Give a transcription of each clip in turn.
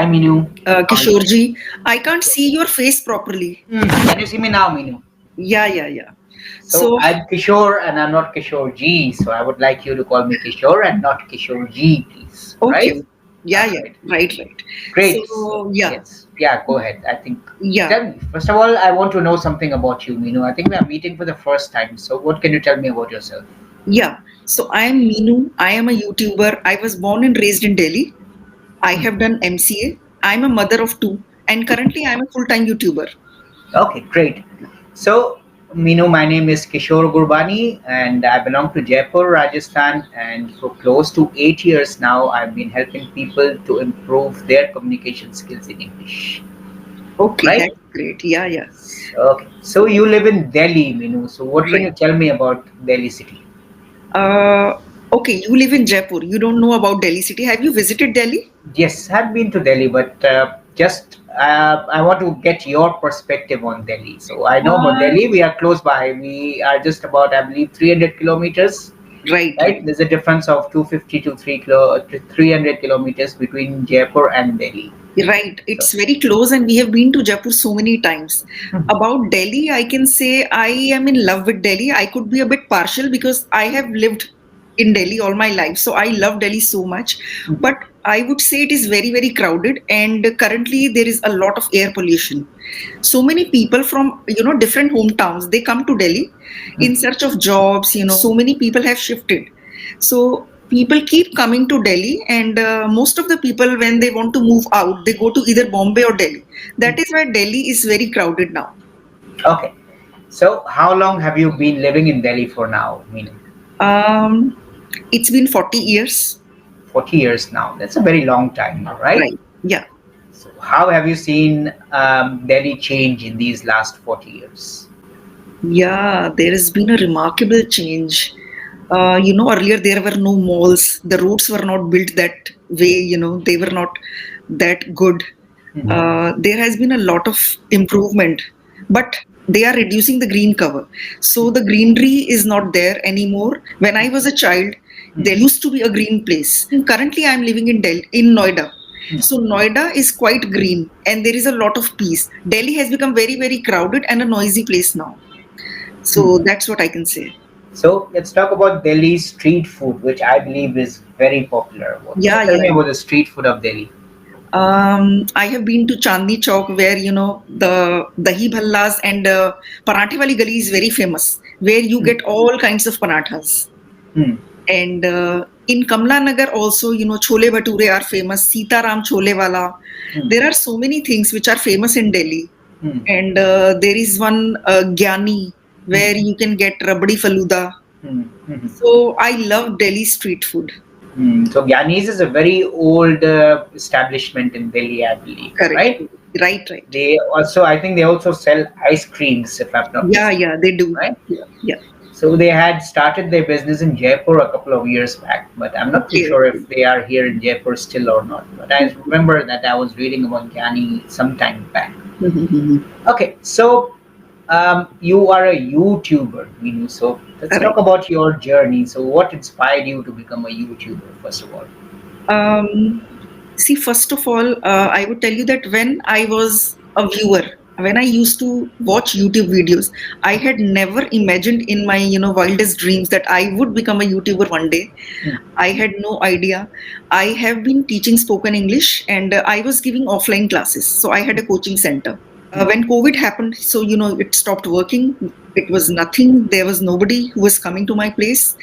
Hi, Minu. How are you? Kishorji, I can't see your face properly. Can you see me now, Minu? Yeah, yeah, yeah. So So, I'm Kishore and I'm not Kishore G. So I would like you to call me Kishore and not Kishore G, please. Right? okay. Yeah, All yeah, right. right, right. Great. So, So, yeah, yes. Yeah, go ahead. I think. yeah, Tell me. First of all, I want to know something about you, Minu. I think we are meeting for the first time. So what can you tell me about yourself? yeah. So, I am Meenu. I am a YouTuber. I was born and raised in Delhi. I have done MCA. I'm a mother of two, and currently, I'm a full time YouTuber. Okay, great. So, Minu, my name is Kishore Gurbani and I belong to Jaipur, Rajasthan. And for close to 8 years now, I've been helping people to improve their communication skills in English. Okay, Right? that's great. Yeah, yeah. Okay. So, you live in Delhi, Minu. So, what can Right. you tell me about Delhi city? Uh, okay, you live in Jaipur. You don't know about Delhi city. Have you visited Delhi? Yes, I've been to Delhi, but just I want to get your perspective on Delhi. So, I know about Uh, Delhi. We are close by. We are just about, I believe, 300 kilometers, right, right? right. There's a difference of 250 to 300 kilometers between Jaipur and Delhi. Right, So, it's very close, and we have been to Jaipur so many times. About Delhi, I can say I am in love with Delhi. I could be a bit partial because I have lived in Delhi all my life, so I love Delhi so much. But I would say it is very, very crowded, and currently there is a lot of air pollution. So many people from different hometowns, they come to Delhi in search of jobs. So many people have shifted. So people keep coming to Delhi, and most of the people, when they want to move out, they go to either Bombay or Delhi. That is why Delhi is very crowded now. okay. So, how long have you been living in Delhi for now? Meaning Um, it's been 40 years. 40 years now. That's a very long time, right? Right. Yeah. So, how have you seen Delhi change in these last 40 years? Yeah, there has been a remarkable change. Earlier there were no malls. The roads were not built that way. They were not that good. There has been a lot of improvement, but they are reducing the green cover. So the greenery is not there anymore. When I was a child, there used to be a green place. Currently, I'm living in Delhi, in Noida. So Noida is quite green, and there is a lot of peace. Delhi has become very, very crowded and a noisy place now. So that's what I can say. So let's talk about Delhi street food, which I believe is very popular. What can you Yeah, tell me yeah. about the street food of Delhi? I have been to Chandni Chowk, where the dahi bhallas and parathe wali gali is very famous, where you get all kinds of parathas. Hmm. And in Kamla Nagar also, chole bhature are famous. Sita Ram chole wala. Hmm. There are so many things which are famous in Delhi. Hmm. And there is one Gyani, Hmm. where you can get rabdi faluda. Hmm. Hmm. So I love Delhi street food. Hmm. So Gyanis is a very old establishment in Delhi, I believe, Correct. right? Right, right. They also, I think, they also sell ice creams, if I'm not Yeah, mistaken, yeah, they do. right? Yeah, yeah. So they had started their business in Jaipur a couple of years back, but I'm not too Okay, sure if okay. they are here in Jaipur still or not. But I remember that I was reading about Gyani some time back. Okay, so you are a YouTuber, Minu. So let's talk Right. about your journey. So what inspired you to become a YouTuber, first of all? Um, See, first of all, I would tell you that when I was a viewer, when I used to watch YouTube videos, I had never imagined in my wildest dreams that I would become a YouTuber one day. Hmm. I had no idea. I have been teaching spoken English, and I was giving offline classes. So I had a coaching center. When COVID happened, so it stopped working. It was nothing. There was nobody who was coming to my place.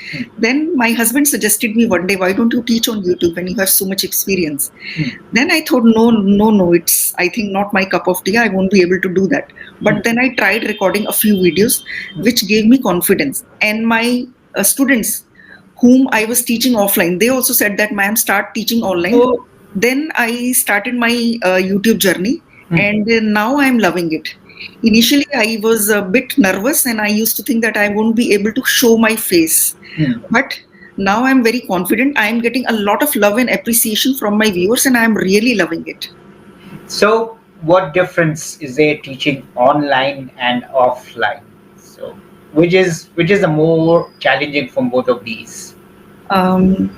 Then my husband suggested me one day, why don't you teach on YouTube when you have so much experience? Hmm. Then I thought, no, no, no, it's, I think, not my cup of tea. I won't be able to do that. Hmm. But then I tried recording a few videos, which gave me confidence. And my students, whom I was teaching offline, they also said that, ma'am, start teaching online. So then I started my YouTube journey, Hmm. and now I'm loving it. Initially, I was a bit nervous, and I used to think that I won't be able to show my face. Hmm. But now I'm very confident. I'm getting a lot of love and appreciation from my viewers, and I'm really loving it. So, what difference is there teaching online and offline? So, which is the more challenging from both of these? Um,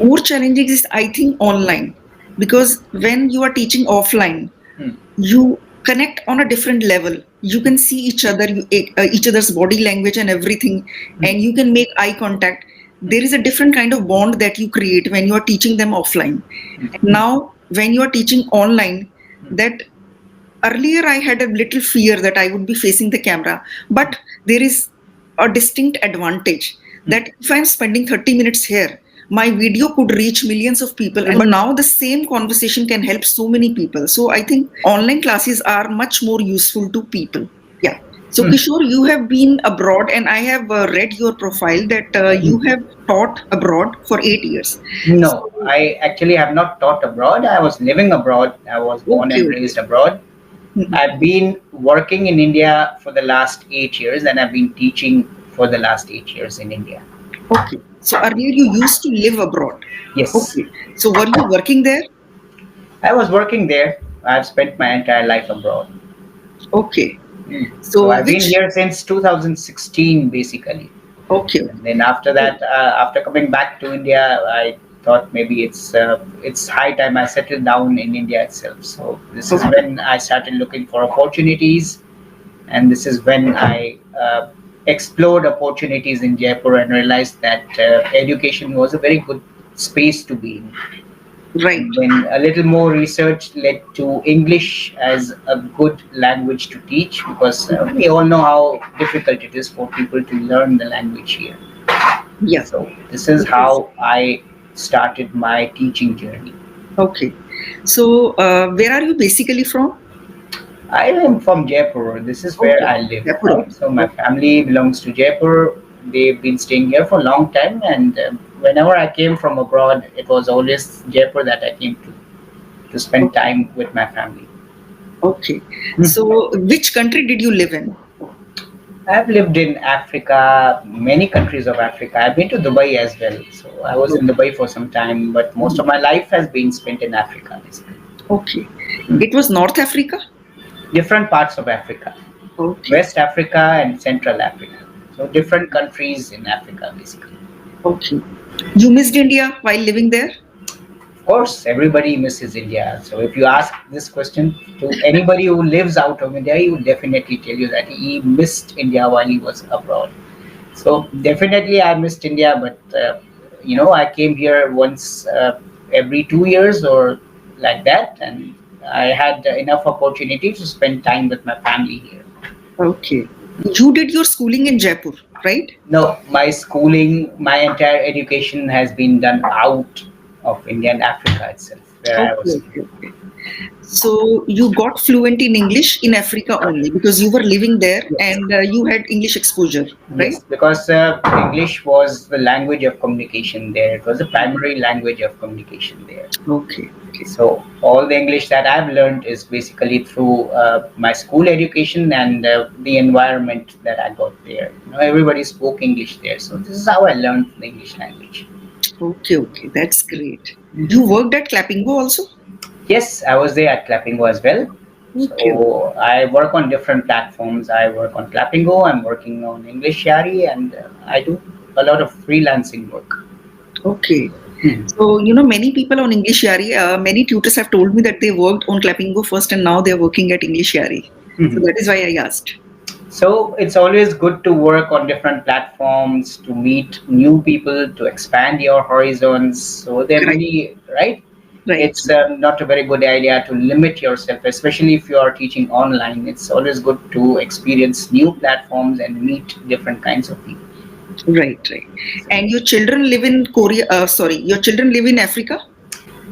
More challenging is, I think, online. because when you are teaching offline, Hmm. you connect on a different level. You can see each other, each other's body language and everything, Hmm. and you can make eye contact. There is a different kind of bond that you create when you are teaching them offline. And now when you are teaching online, that earlier I had a little fear that I would be facing the camera, but there is a distinct advantage Hmm. that if I'm spending 30 minutes here, my video could reach millions of people, and now the same conversation can help so many people. So I think online classes are much more useful to people. Yeah. So Hmm. Kishore, you have been abroad, and I have read your profile that you have taught abroad for 8 years. No, So I actually have not taught abroad. I was living abroad. I was born okay, and okay. raised abroad. Mhm. I've been working in India for the last 8 years, and I've been teaching for the last 8 years in India. Okay. So earlier you used to live abroad. Yes, Okay. So were you working there? I was working there. I've spent my entire life abroad. Okay. So So I've been which here since 2016, basically. okay, And okay. then after So, that, after coming back to India, I thought maybe it's high time I settled down in India itself. So this is okay. when I started looking for opportunities, and this is when I explored opportunities in Jaipur and realized that education was a very good space to be in. Right. And then a little more research led to English as a good language to teach, because we all know how difficult it is for people to learn the language here. Yeah. So this is It is. how I started my teaching journey. Okay. So where are you basically from? I am from Jaipur. This is where Okay. I live, Jaipur. right? So my Okay. family belongs to Jaipur. They've been staying here for a long time, and whenever I came from abroad, it was always Jaipur that I came to spend Okay. time with my family. Okay. So which country did you live in? I've lived in Africa, many countries of Africa. I've been to Dubai as well. So I was in Dubai for some time, but most of my life has been spent in Africa, basically. Okay. It was North Africa? Different parts of Africa, Okay. West Africa and Central Africa. So different countries in Africa, basically. Okay. You missed India while living there? Of course, everybody misses India. So if you ask this question to anybody who lives out of India, he would definitely tell you that he missed India while he was abroad. So definitely, I missed India, but I came here once every 2 years or like that, and I had enough opportunity to spend time with my family here. Okay. You did your schooling in Jaipur, right? No, my schooling, my entire education has been done out of India and Africa itself, where I Okay, was. okay, okay. So you got fluent in English in Africa only because you were living there Yes. and you had English exposure, right? Yes, because English was the language of communication there. It was the primary language of communication there. Okay, okay, So all the English that I've learned is basically through my school education and the environment that I got there. Everybody spoke English there, so this is how I learned the English language. okay, okay. That's great. You worked at Clappingo also? Yes, I was there at Clappingo as well. Okay, So I work on different platforms. I work on Clappingo. I'm working on EnglishYaari, and I do a lot of freelancing work. okay. Hmm. So, many people on EnglishYaari, many tutors have told me that they worked on Clappingo first and now they're working at EnglishYaari. So Mhm. that is why I asked. So it's always good to work on different platforms, to meet new people, to expand your horizons. So there are Correct. many, right? Right. It's not a very good idea to limit yourself, especially if you are teaching online. It's always good to experience new platforms and meet different kinds of people. Right, right. So, And your children live in Korea, sorry, your children live in Africa?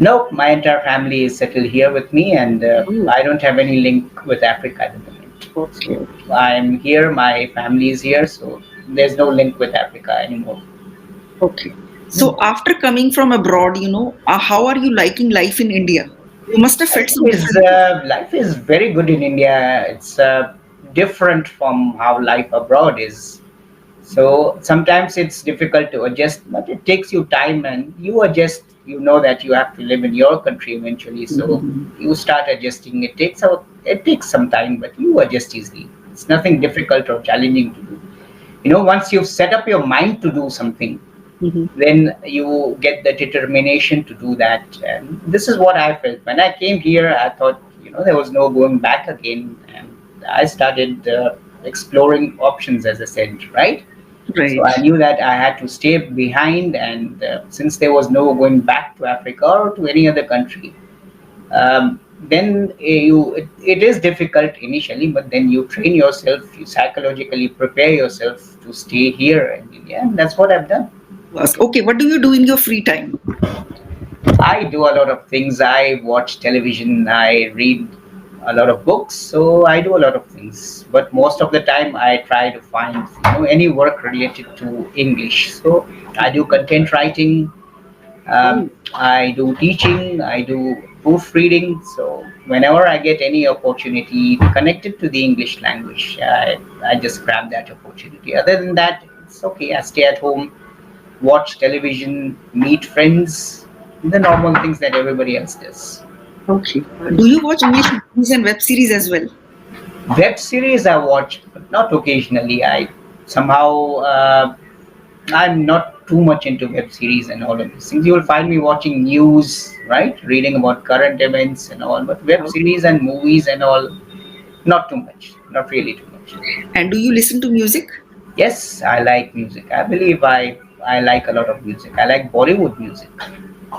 no, my entire family is settled here with me, and Oh, I don't have any link with Africa at the moment. okay, So I'm here, my family is here, so there's no link with Africa anymore. okay. So after coming from abroad, how are you liking life in India? You must have felt some differences. Life is very good in India. It's different from how life abroad is. So sometimes it's difficult to adjust, but it takes you time, and you adjust. You know that you have to live in your country eventually, so Mhm. you start adjusting. It takes some time, but you adjust easily. It's nothing difficult or challenging to do. Once you've set up your mind to do something, Mhm. then you get the determination to do that. And this is what I felt when I came here. I thought, there was no going back again, and I started exploring options, as I said, right? So Right. I knew that I had to stay behind, and since there was no going back to Africa or to any other country, then it is difficult initially, but then you train yourself, you psychologically prepare yourself to stay here in India, and that's what I've done. Okay, what do you do in your free time? I do a lot of things. I watch television, I read a lot of books, so I do a lot of things. But most of the time, I try to find any work related to English. So I do content writing, Oh, I do teaching, I do proofreading. So whenever I get any opportunity connected to the English language, I just grab that opportunity. Other than that, it's okay. I stay at home, watch television, meet friends, the normal things that everybody else does. okay. Do you watch English movies and web series as well? Web series I watch, but not occasionally. I somehow I'm not too much into web series and all of these things. You will find me watching news, right, reading about current events and all. But web Okay. series and movies and all, not too much, not really too much. And do you listen to music? Yes, I like music. I believe I like a lot of music. I like Bollywood music.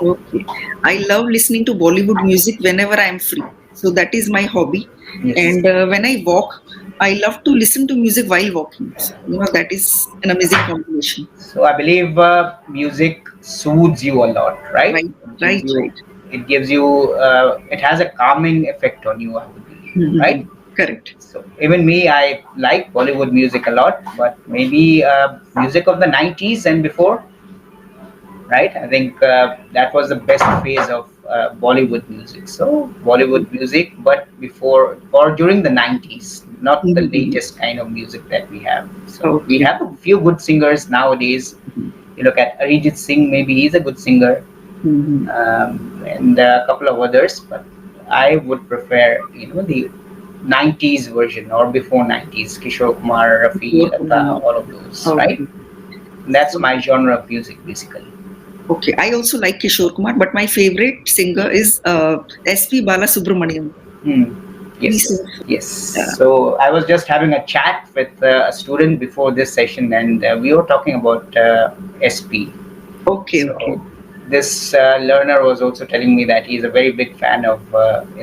Okay. I love listening to Bollywood music whenever I am free. So that is my hobby. Yes. And when I walk, I love to listen to music while walking. So, that is an amazing combination. So I believe music soothes you a lot, right? Right, right, right. It gives you, it has a calming effect on you, I would believe, Mhm. right? Correct. So even me, I like Bollywood music a lot, but maybe music of the 90s and before, right? I think that was the best phase of Bollywood music. So Bollywood music, but before or during the 90s, not the Mhm. latest kind of music that we have. So we Okay. have a few good singers nowadays. You look at Arijit Singh, maybe he's a good singer, Mhm. and a couple of others, but I would prefer, the 90s version or before 90s, Kishore Kumar, Rafi, Lata, all of those, right? Okay. That's So, my genre of music, basically. okay. I also like Kishore Kumar, but my favorite singer is S.P. Balasubramaniam. Hmm. He Yes, sings. yes. Yeah. So I was just having a chat with a student before this session, and we were talking about SP. Okay, okay. So this learner was also telling me that he's a very big fan of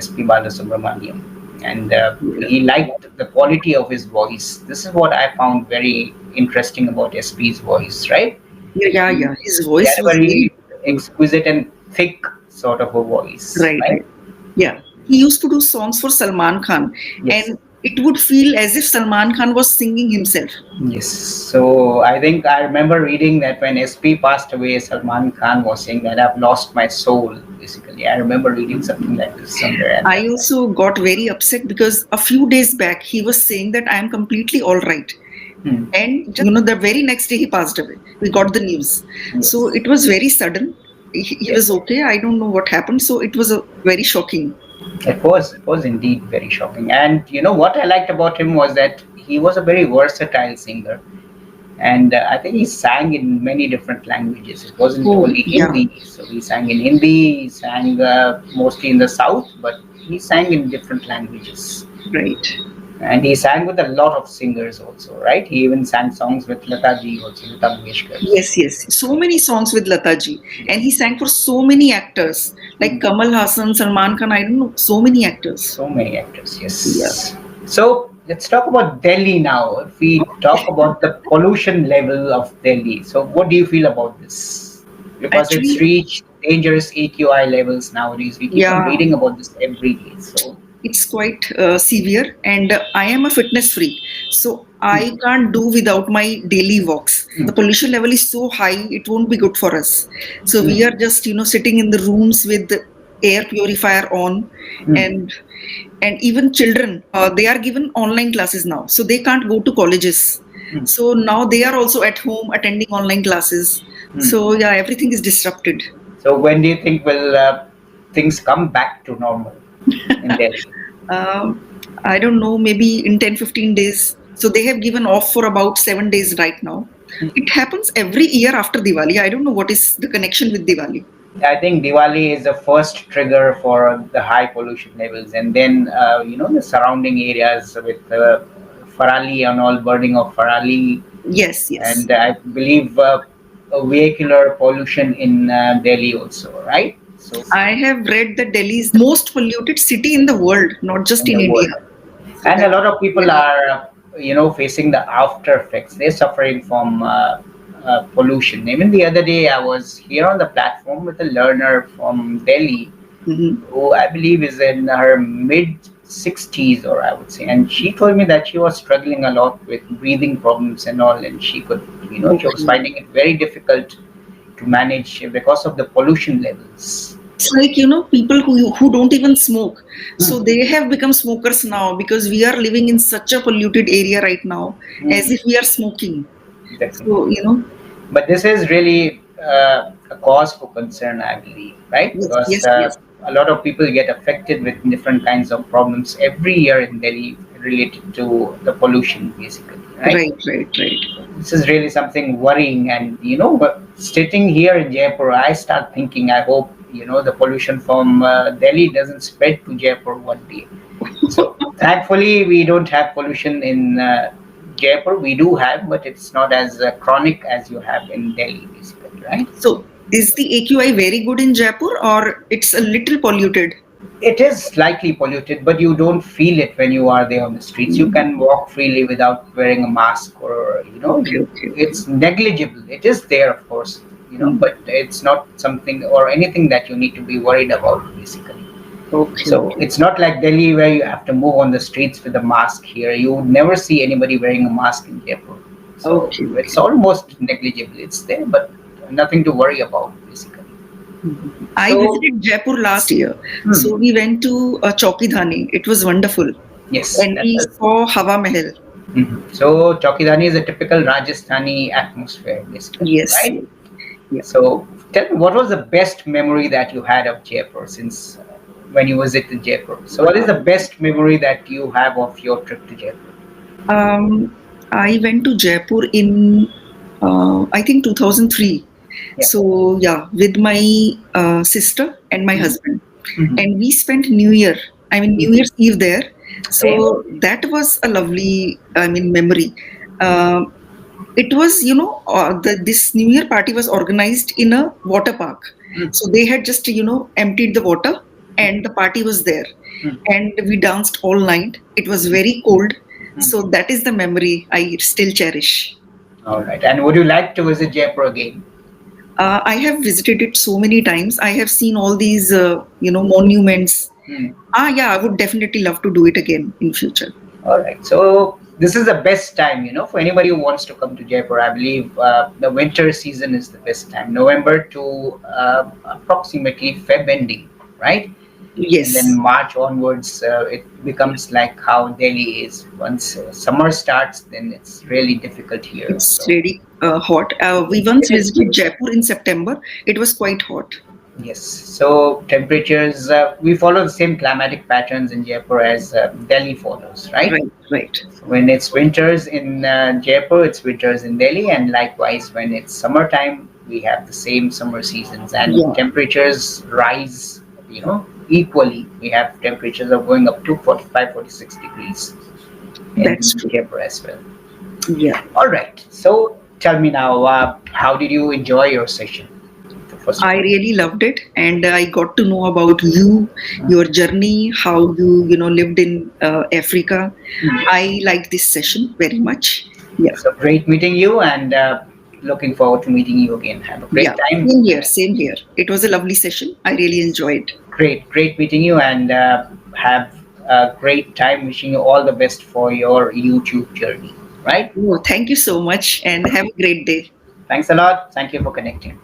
SP Balasubramaniam, and Yeah. he liked the quality of his voice. This is what I found very interesting about SP's voice, right? Yeah, yeah, He, yeah. His he voice had a was very very good. exquisite and thick sort of a voice, Right, right? right. Yeah. He used to do songs for Salman Khan, Yes. and it would feel as if Salman Khan was singing himself. Yes. So I think I remember reading that when SP passed away, Salman Khan was saying that I've lost my soul, basically. I remember reading something like this somewhere. And I also got very upset because a few days back he was saying that I am completely all right. hmm, And the very next day he passed away. We got the news. So yes. it was very sudden. He was Yes. okay. I don't know what happened. So it was a very shocking. It was indeed very shocking. And what I liked about him was that he was a very versatile singer. And I think he sang in many different languages. It wasn't Oh, only yeah, Hindi. So he sang in Hindi, he sang mostly in the South, but he sang in different languages. right. And he sang with a lot of singers also, right? He even sang songs with Lata ji also, Lata Mangeshkar. Yes, yes. So many songs with Lata ji. And he Yes. sang for so many actors like Hmm. Kamal Hassan, Salman Khan. I don't know. So many actors. So many actors, Yeah. yes. So let's talk about Delhi now. If we talk about the pollution level of Delhi, so what do you feel about this? Because it's Actually, reached dangerous AQI levels nowadays. We keep on yeah. reading about this every day. So, It's quite severe, and I am a fitness freak, so I hmm, can't do without my daily walks. hmm, The pollution level is so high, it won't be good for us. So we are hmm, just sitting in the rooms with the air purifier on, hmm, and even children, they are given online classes now, so they can't go to colleges. hmm, So now they are also at home attending online classes. hmm. So yeah, everything is disrupted. So when do you think will things come back to normal in Delhi? Um, I don't know, maybe in 10, 15 days. So they have given off for about 7 days right now. It happens every year after Diwali. I don't know what is the connection with Diwali. I think Diwali is the first trigger for the high pollution levels, and then the surrounding areas with Farali and all, burning of Farali, Yes, yes. and I believe vehicular pollution in Delhi also, right? So I have read that Delhi is the most polluted city in the world, not just in in the India. world, So and a that's lot of people very, are facing the after effects. They're suffering from pollution. Even the other day, I was here on the platform with a learner from Delhi Mhm. who I believe is in her mid 60s, or I would say, and she told me that she was struggling a lot with breathing problems and all, and she was Okay. finding it very difficult to manage because of the pollution levels. It's like, people who don't even smoke. So Hmm. they have become smokers now because we are living in such a polluted area right now, as Hmm. if we are smoking. So, Definitely. But this is really a cause for concern, I believe, right? yes, Because yes, yes. a lot of people get affected with different kinds of problems every year in Delhi related to the pollution, basically, right? Right, right, right. This is really something worrying, and but sitting here in Jaipur, I start thinking, I hope the pollution from Delhi doesn't spread to Jaipur one day. So thankfully, we don't have pollution in Jaipur. We do have, but it's not as chronic as you have in Delhi, basically, right? So is the AQI very good in Jaipur or it's a little polluted? It is slightly polluted, but you don't feel it when you are there on the streets. You Mm. can walk freely without wearing a mask, or Okay, okay, okay. it's negligible. It is there, of course, Mm. but it's not something or anything that you need to be worried about, basically. Okay, So okay. it's not like Delhi where you have to move on the streets with a mask. Here, you would never see anybody wearing a mask in Jaipur. So Okay, it's okay. almost negligible. It's there, but nothing to worry about, basically. Mhm. I So, visited Jaipur last year. hmm, So we went to Chowki Dhani. It was wonderful. yes, And we saw Hawa Mahal. So Chaukidani is a typical Rajasthani atmosphere, basically, Yes, right? yes, yeah. So tell me, what was the best memory that you had of Jaipur since when you visited Jaipur? So what is the best memory that you have of your trip to Jaipur? Um, I went to Jaipur in, I think, 2003. Yeah. So, yeah, with my sister and my Mhm. husband. Mhm. And we spent New Year, I mean, New Mhm. Year's Eve there. Okay. So, that was a lovely, memory. Um it was, this New Year party was organized in a water park. Mhm. So, they had just, emptied the water and the party was there. Mhm. And we danced all night. It was very cold. Mhm. So that is the memory I still cherish. All right. And would you like to visit Jaipur again? I have visited it so many times. I have seen all these, monuments. Hmm. Yeah, I would definitely love to do it again in future. All right. So this is the best time, for anybody who wants to come to Jaipur. I believe the winter season is the best time, November to approximately Feb ending, right? And then Yes, March onwards, it becomes like how Delhi is. Once summer starts, then it's really difficult here. it's So really hot. We once it is visited very hot. Jaipur in September. It was quite hot. Yes. So temperatures, we follow the same climatic patterns in Jaipur as Delhi follows, right? Right, right. When it's winters in Jaipur, it's winters in Delhi, and likewise, when it's summertime, we have the same summer seasons, and Yeah, temperatures rise, equally. We have temperatures of going up to 45, 46 degrees that's in true. Jaipur as well. Yeah. All right. So tell me now, how did you enjoy your session? First of I all. really loved it, and I got to know about you, your journey, how you lived in Africa. I liked this session very much. Yeah, So great meeting you, and looking forward to meeting you again. Have a great yeah. time. Same here, same here. It was a lovely session. I really enjoyed. Great meeting you, and have a great time. Wishing you all the best for your YouTube journey. Right? Oh, thank you so much, and have a great day. Thanks a lot. Thank you for connecting.